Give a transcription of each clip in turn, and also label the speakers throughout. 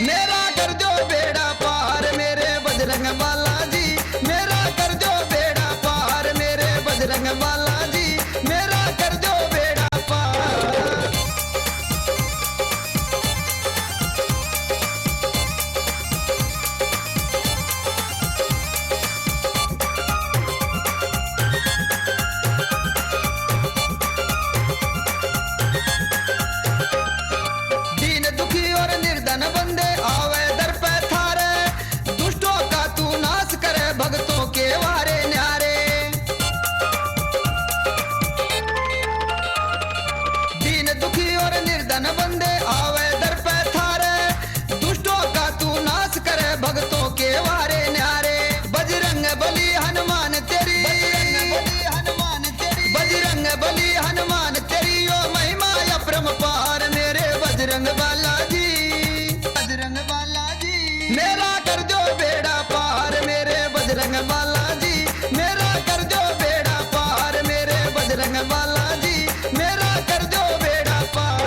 Speaker 1: मेरा कर दो बेड़ा पार मेरे बजरंग बालाजी, मेरा कर दो बेड़ा पार मेरे बजरंग बालाजी, मेरा कर दो बेड़ा पार। दीन दुखी और निर्धन बंदे आवे दर पे थारे, दुष्टों का तू नाश करे भक्तों के वारे न्यारे। दीन दुखी और निर्धन बंदे आवे दर पे थारे, दुष्टों का तू नाश करे भक्तों के वारे न्यारे। बजरंग बली हनुमान तेरी, बजरंग बली हनुमान तेरी ओ महिमा अपरंपार मेरे बजरंग बालाजी, बजरंग बालाजी। मेरा कर दो बेड़ा पार मेरे बजरंग बालाजी, मेरा कर दो बेड़ा पार मेरे बजरंग बालाजी, मेरा कर दो बेड़ा पार।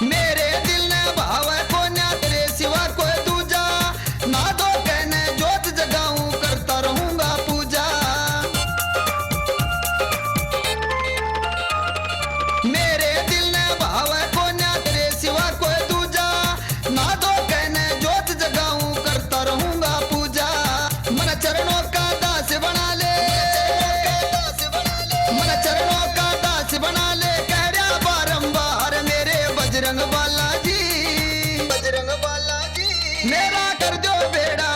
Speaker 1: मेरे दिल ने भावे को ना तेरे सिवा कोई दूजा, ना दो कहने जोत जगाऊं करता रहूंगा पूजा। मेरे दिल ने भावे को ना तेरे सिवा कोई दूजा, ना दो कहने जोत जगाऊं करता रहूंगा पूजा। मन चरणों का दास बना ले, मन चरणों का दास बना ले, कह रहा बारंबार मेरे बजरंग बालाजी, बजरंग बालाजी। मेरा कर दो बेड़ा